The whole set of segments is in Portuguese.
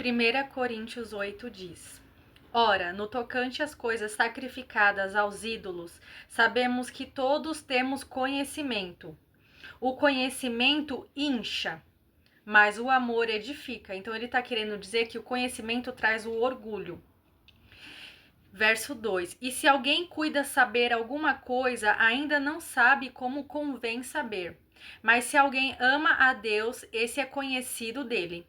1 Coríntios 8 diz: Ora, no tocante às coisas sacrificadas aos ídolos, sabemos que todos temos conhecimento. O conhecimento incha, mas o amor edifica. Então ele está querendo dizer que o conhecimento traz o orgulho. Verso 2: E se alguém cuida saber alguma coisa, ainda não sabe como convém saber. Mas se alguém ama a Deus, esse é conhecido dele.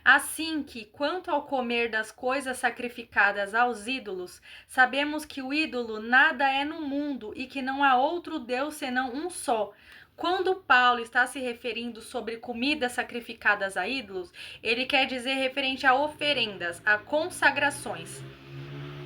Assim que, quanto ao comer das coisas sacrificadas aos ídolos, sabemos que o ídolo nada é no mundo e que não há outro Deus senão um só. Quando Paulo está se referindo sobre comidas sacrificadas a ídolos, ele quer dizer referente a oferendas, a consagrações.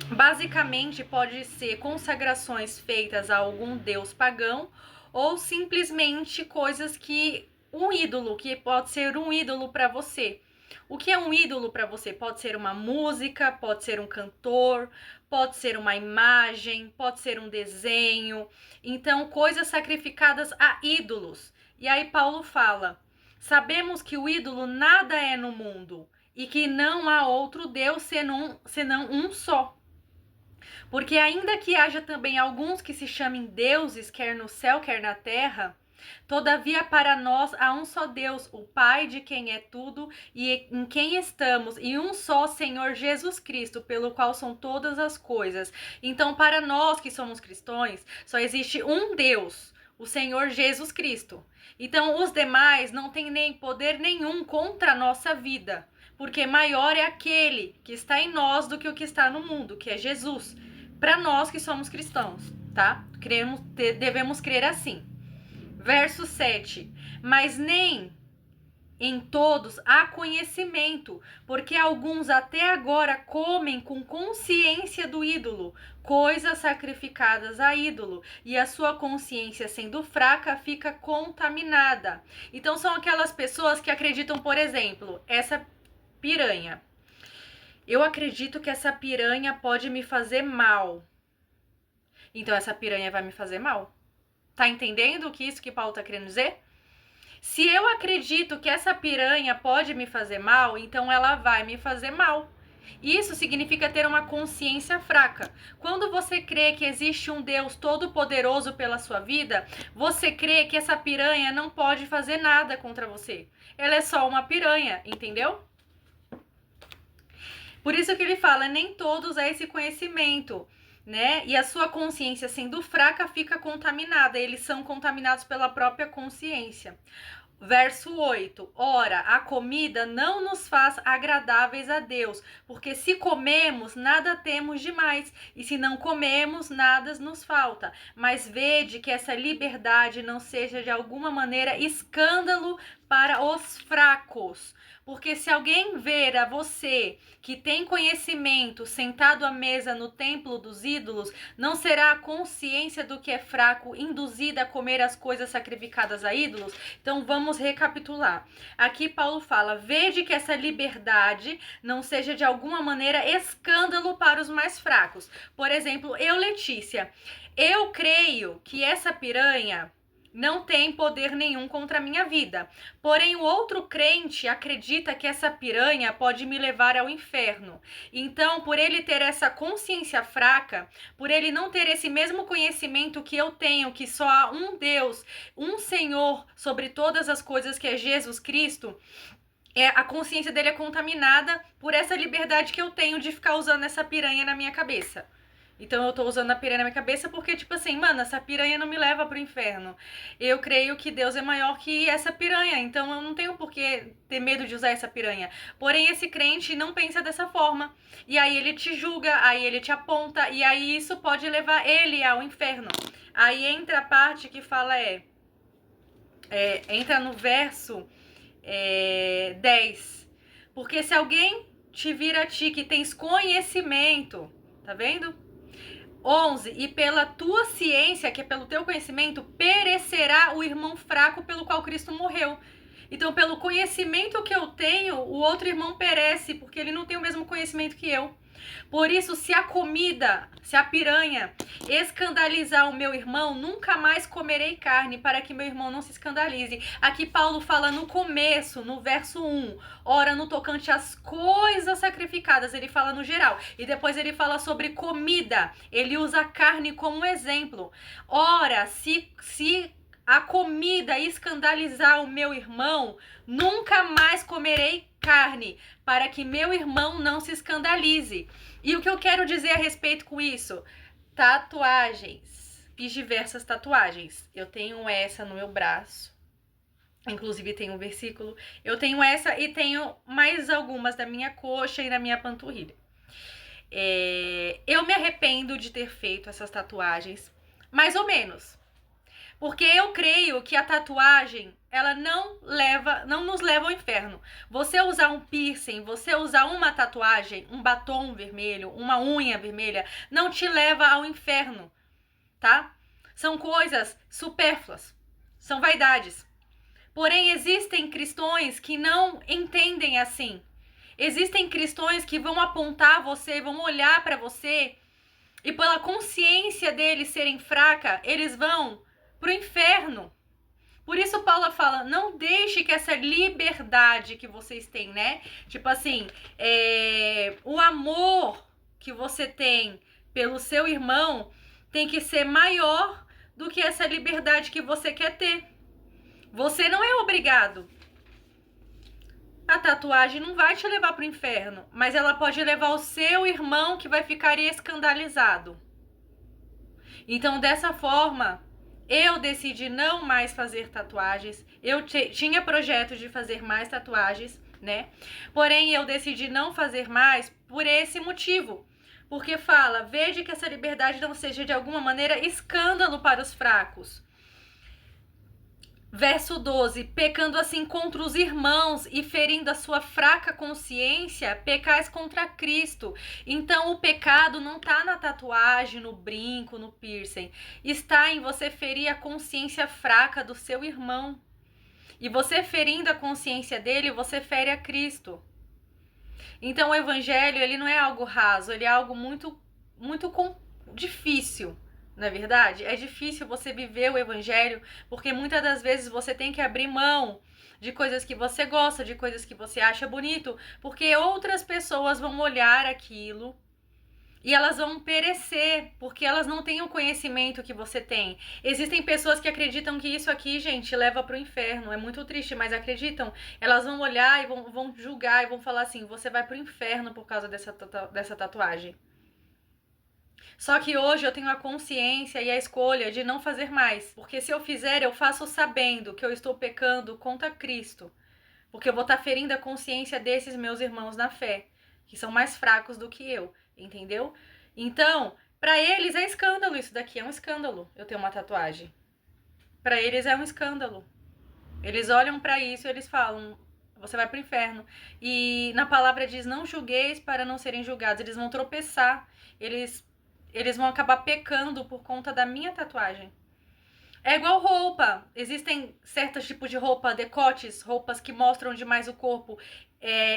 Basicamente, pode ser consagrações feitas a algum deus pagão ou simplesmente coisas que um ídolo, que pode ser um ídolo para você. O que é um ídolo para você? Pode ser uma música, pode ser um cantor, pode ser uma imagem, pode ser um desenho. Então, coisas sacrificadas a ídolos. E aí Paulo fala: sabemos que o ídolo nada é no mundo e que não há outro Deus senão um só. Porque ainda que haja também alguns que se chamem deuses, quer no céu, quer na terra, todavia para nós há um só Deus, o Pai de quem é tudo e em quem estamos, e um só Senhor Jesus Cristo, pelo qual são todas as coisas. Então, para nós que somos cristãos, só existe um Deus, o Senhor Jesus Cristo. Então, os demais não têm nem poder nenhum contra a nossa vida, porque maior é aquele que está em nós do que o que está no mundo, que é Jesus. Para nós que somos cristãos, tá? Devemos crer assim. Verso 7. Mas nem em todos há conhecimento, porque alguns até agora comem com consciência do ídolo, coisas sacrificadas a ídolo, e a sua consciência, sendo fraca, fica contaminada. Então são aquelas pessoas que acreditam, por exemplo, essa piranha. Eu acredito que essa piranha pode me fazer mal. Então essa piranha vai me fazer mal. Tá entendendo o que isso que Paulo tá querendo dizer? Se eu acredito que essa piranha pode me fazer mal, então ela vai me fazer mal. Isso significa ter uma consciência fraca. Quando você crê que existe um Deus todo-poderoso pela sua vida, você crê que essa piranha não pode fazer nada contra você. Ela é só uma piranha, entendeu? Por isso que ele fala, nem todos há esse conhecimento, né? E a sua consciência sendo fraca fica contaminada. Eles são contaminados pela própria consciência. Verso 8. Ora, a comida não nos faz agradáveis a Deus, porque se comemos, nada temos demais, e se não comemos, nada nos falta. Mas vede que essa liberdade não seja de alguma maneira escândalo para os fracos. Porque se alguém ver a você que tem conhecimento sentado à mesa no templo dos ídolos, não será a consciência do que é fraco induzida a comer as coisas sacrificadas a ídolos? Então vamos recapitular. Aqui Paulo fala: vede que essa liberdade não seja de alguma maneira escândalo para os mais fracos. Por exemplo, eu, Letícia, eu creio que essa piranha não tem poder nenhum contra a minha vida. Porém, o outro crente acredita que essa piranha pode me levar ao inferno. Então, por ele ter essa consciência fraca, por ele não ter esse mesmo conhecimento que eu tenho, que só há um Deus, um Senhor sobre todas as coisas, que é Jesus Cristo, a consciência dele é contaminada por essa liberdade que eu tenho de ficar usando essa piranha na minha cabeça. Então eu tô usando a piranha na minha cabeça porque, tipo assim, mano, essa piranha não me leva pro inferno. Eu creio que Deus é maior que essa piranha, então eu não tenho por que ter medo de usar essa piranha. Porém, esse crente não pensa dessa forma. E aí ele te julga, aí ele te aponta, e aí isso pode levar ele ao inferno. Aí entra a parte que fala entra no verso 10. Porque se alguém te vir a ti que tens conhecimento, tá vendo? 11. E pela tua ciência, que é pelo teu conhecimento, perecerá o irmão fraco pelo qual Cristo morreu. Então, pelo conhecimento que eu tenho, o outro irmão perece, porque ele não tem o mesmo conhecimento que eu. Por isso, se a comida, se a piranha escandalizar o meu irmão, nunca mais comerei carne, para que meu irmão não se escandalize. Aqui Paulo fala no começo, no verso 1, ora, no tocante às coisas sacrificadas, ele fala no geral. E depois ele fala sobre comida, ele usa a carne como exemplo. Ora, se a comida escandalizar o meu irmão, nunca mais comerei carne, para que meu irmão não se escandalize. E o que eu quero dizer a respeito com isso? Tatuagens. Fiz diversas tatuagens. Eu tenho essa no meu braço. Inclusive tem um versículo. Eu tenho essa e tenho mais algumas da minha coxa e na minha panturrilha. Eu me arrependo de ter feito essas tatuagens. Mais ou menos. Porque eu creio que a tatuagem, ela não nos leva ao inferno. Você usar um piercing, você usar uma tatuagem, um batom vermelho, uma unha vermelha, não te leva ao inferno, tá? São coisas supérfluas, são vaidades. Porém, existem cristãos que não entendem assim. Existem cristãos que vão apontar você, vão olhar para você e pela consciência deles serem fraca, eles vão pro inferno. Por isso Paulo fala, não deixe que essa liberdade que vocês têm, né? Tipo assim, o amor que você tem pelo seu irmão tem que ser maior do que essa liberdade que você quer ter. Você não é obrigado. A tatuagem não vai te levar pro inferno, mas ela pode levar o seu irmão que vai ficar escandalizado. Então, dessa forma, eu decidi não mais fazer tatuagens. Eu tinha projetos de fazer mais tatuagens, né? Porém, eu decidi não fazer mais por esse motivo. Porque fala, vede que essa liberdade não seja de alguma maneira escândalo para os fracos. Verso 12, pecando assim contra os irmãos e ferindo a sua fraca consciência, pecais contra Cristo. Então o pecado não está na tatuagem, no brinco, no piercing. Está em você ferir a consciência fraca do seu irmão. E você ferindo a consciência dele, você fere a Cristo. Então o evangelho, ele não é algo raso, ele é algo muito difícil. Não é verdade? É difícil você viver o evangelho, porque muitas das vezes você tem que abrir mão de coisas que você gosta, de coisas que você acha bonito, porque outras pessoas vão olhar aquilo e elas vão perecer, porque elas não têm o conhecimento que você tem. Existem pessoas que acreditam que isso aqui, gente, leva pro inferno. É muito triste, mas acreditam. Elas vão olhar e vão julgar e vão falar assim, você vai pro inferno por causa dessa tatuagem. Só que hoje eu tenho a consciência e a escolha de não fazer mais. Porque se eu fizer, eu faço sabendo que eu estou pecando contra Cristo. Porque eu vou estar ferindo a consciência desses meus irmãos na fé, que são mais fracos do que eu, entendeu? Então, para eles é escândalo isso daqui, é um escândalo eu ter uma tatuagem. Para eles é um escândalo. Eles olham para isso e eles falam, você vai pro inferno. E na palavra diz, não julgueis para não serem julgados. Eles vão tropeçar, eles vão acabar pecando por conta da minha tatuagem. É igual roupa. Existem certos tipos de roupa, decotes, roupas que mostram demais o corpo.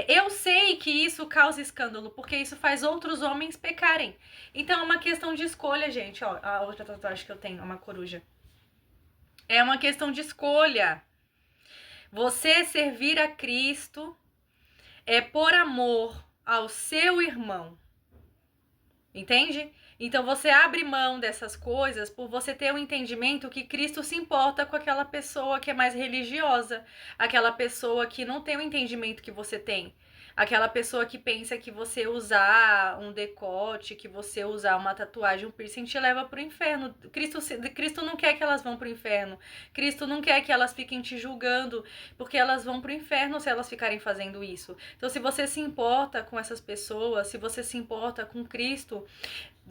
Eu sei que isso causa escândalo, porque isso faz outros homens pecarem. Então é uma questão de escolha, gente. Ó, a outra tatuagem que eu tenho é uma coruja. É uma questão de escolha. Você servir a Cristo é por amor ao seu irmão. Entende? Então você abre mão dessas coisas por você ter o entendimento que Cristo se importa com aquela pessoa que é mais religiosa, aquela pessoa que não tem o entendimento que você tem, aquela pessoa que pensa que você usar um decote, que você usar uma tatuagem, um piercing te leva pro inferno. Cristo não quer que elas vão pro inferno. Cristo não quer que elas fiquem te julgando, porque elas vão pro inferno se elas ficarem fazendo isso. Então se você se importa com essas pessoas, se você se importa com Cristo,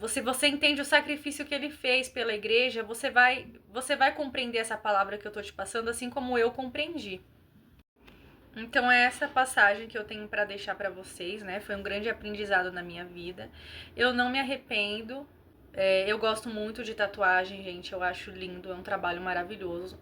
se você entende o sacrifício que ele fez pela igreja, você vai compreender essa palavra que eu tô te passando, assim como eu compreendi. Então é essa passagem que eu tenho para deixar para vocês, né? Foi um grande aprendizado na minha vida. Eu não me arrependo. Eu gosto muito de tatuagem, gente. Eu acho lindo, é um trabalho maravilhoso.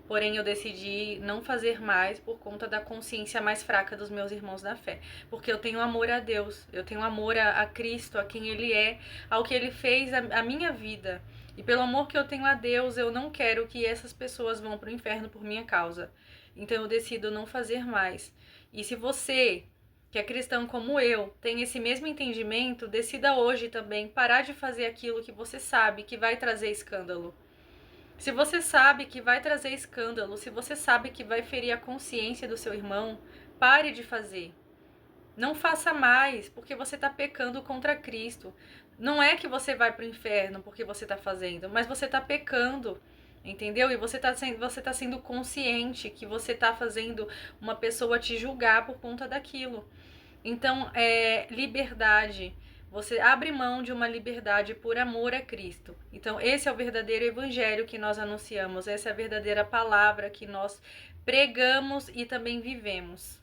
porém eu decidi não fazer mais por conta da consciência mais fraca dos meus irmãos da fé. Porque eu tenho amor a Deus, eu tenho amor a Cristo, a quem Ele é, ao que Ele fez a minha vida. E pelo amor que eu tenho a Deus, eu não quero que essas pessoas vão para o inferno por minha causa. Então eu decido não fazer mais. E se você, que é cristão como eu, tem esse mesmo entendimento, decida hoje também parar de fazer aquilo que você sabe que vai trazer escândalo. Se você sabe que vai trazer escândalo, se você sabe que vai ferir a consciência do seu irmão, pare de fazer. Não faça mais, porque você está pecando contra Cristo. Não é que você vai para o inferno porque você está fazendo, mas você está pecando, entendeu? E você tá sendo consciente que você está fazendo uma pessoa te julgar por conta daquilo. Então, liberdade. Você abre mão de uma liberdade por amor a Cristo. Então, esse é o verdadeiro evangelho que nós anunciamos, essa é a verdadeira palavra que nós pregamos e também vivemos.